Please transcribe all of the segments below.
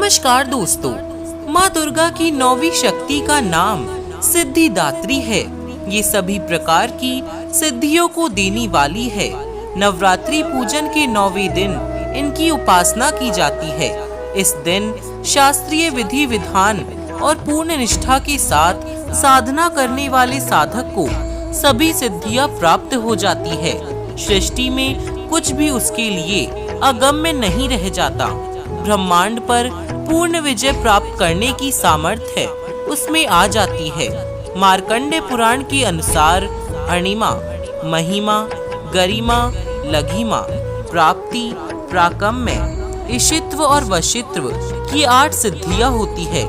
नमस्कार दोस्तों, माँ दुर्गा की 9वीं शक्ति का नाम सिद्धिदात्री है। ये सभी प्रकार की सिद्धियों को देने वाली है। नवरात्रि पूजन के 9वें दिन इनकी उपासना की जाती है। इस दिन शास्त्रीय विधि विधान और पूर्ण निष्ठा के साथ साधना करने वाले साधक को सभी सिद्धियां प्राप्त हो जाती है। सृष्टि में कुछ भी उसके लिए अगम्य नहीं रह जाता। ब्रह्मांड पर पूर्ण विजय प्राप्त करने की सामर्थ्य उसमें आ जाती है। मार्कंडेय पुराण के अनुसार अणिमा, महिमा, गरिमा, लघिमा, प्राप्ति, प्राकम्य, इशित्व और वशित्व की 8 सिद्धियां होती है।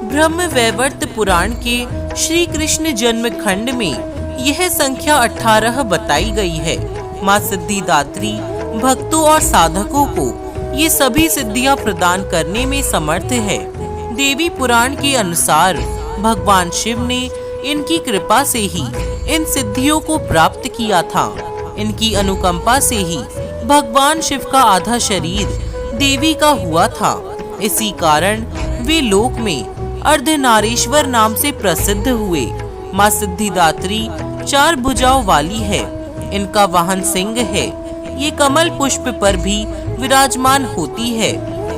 ब्रह्म वैवर्त पुराण के श्री कृष्ण जन्म खंड में यह संख्या 18 बताई गई है। माँ सिद्धिदात्री भक्तों और साधकों को ये सभी सिद्धियां प्रदान करने में समर्थ है। देवी पुराण के अनुसार भगवान शिव ने इनकी कृपा से ही इन सिद्धियों को प्राप्त किया था। इनकी अनुकंपा से ही भगवान शिव का आधा शरीर देवी का हुआ था। इसी कारण वे लोक में अर्धनारीश्वर नाम से प्रसिद्ध हुए। माँ सिद्धिदात्री 4 भुजाओं वाली है। इनका वाहन सिंह है। ये कमल पुष्प पर भी विराजमान होती है।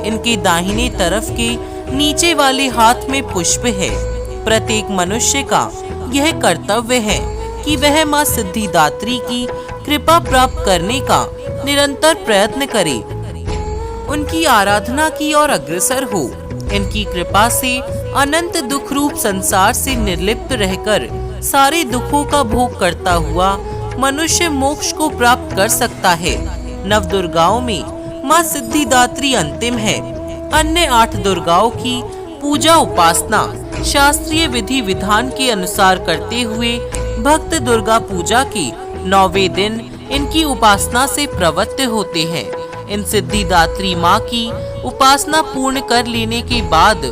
इनके दाहिने तरफ के नीचे वाले हाथ में पुष्प है। प्रत्येक मनुष्य का यह कर्तव्य है कि वह माँ सिद्धिदात्री की कृपा प्राप्त करने का निरंतर प्रयत्न करे, उनकी आराधना की ओर अग्रसर हो। इनकी कृपा से अनंत दुख रूप संसार से निर्लिप्त रहकर सारे दुखों का भोग करता हुआ मनुष्य मोक्ष को प्राप्त कर सकता है। नव दुर्गाओं में माँ सिद्धिदात्री अंतिम है। अन्य 8 दुर्गाओं की पूजा उपासना शास्त्रीय विधि विधान के अनुसार करते हुए भक्त दुर्गा पूजा के 9वें दिन इनकी उपासना से प्रवृत्त होते हैं। इन सिद्धिदात्री माँ की उपासना पूर्ण कर लेने के बाद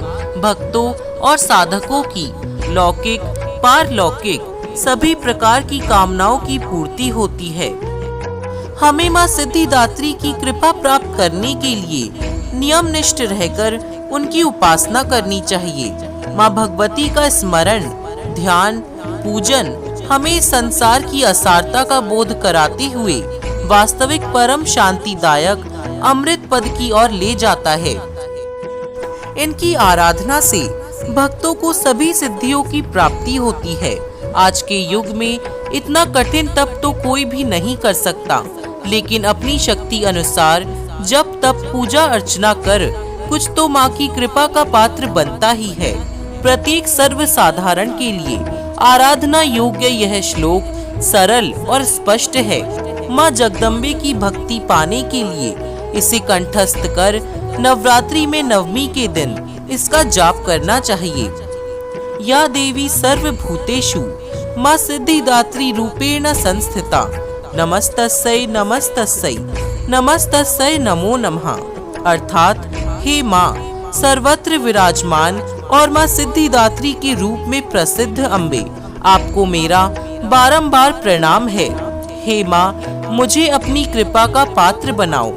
भक्तों और साधकों की लौकिक पारलौकिक सभी प्रकार की कामनाओं की पूर्ति होती है। हमें माँ सिद्धिदात्री की कृपा प्राप्त करने के लिए नियमनिष्ठ रहकर उनकी उपासना करनी चाहिए। माँ भगवती का स्मरण, ध्यान, पूजन हमें संसार की असारता का बोध कराते हुए वास्तविक परम शांतिदायक अमृत पद की ओर ले जाता है। इनकी आराधना से भक्तों को सभी सिद्धियों की प्राप्ति होती है। आज के युग में इतना कठिन तप तो कोई भी नहीं कर सकता, लेकिन अपनी शक्ति अनुसार जब तप पूजा अर्चना कर कुछ तो माँ की कृपा का पात्र बनता ही है। प्रत्येक सर्वसाधारण के लिए आराधना योग्य यह श्लोक सरल और स्पष्ट है। माँ जगदम्बे की भक्ति पाने के लिए इसे कंठस्थ कर नवरात्रि में 9वीं के दिन इसका जाप करना चाहिए। या देवी सर्वभूतेषु माँ सिद्धिदात्री रूपेण संस्थिता, नमस्तस्यै नमस्तस्यै नमस्तस्यै नमो नमः। अर्थात हे माँ सर्वत्र विराजमान और माँ सिद्धिदात्री के रूप में प्रसिद्ध अम्बे, आपको मेरा बारंबार प्रणाम है। हे माँ मुझे अपनी कृपा का पात्र बनाओ।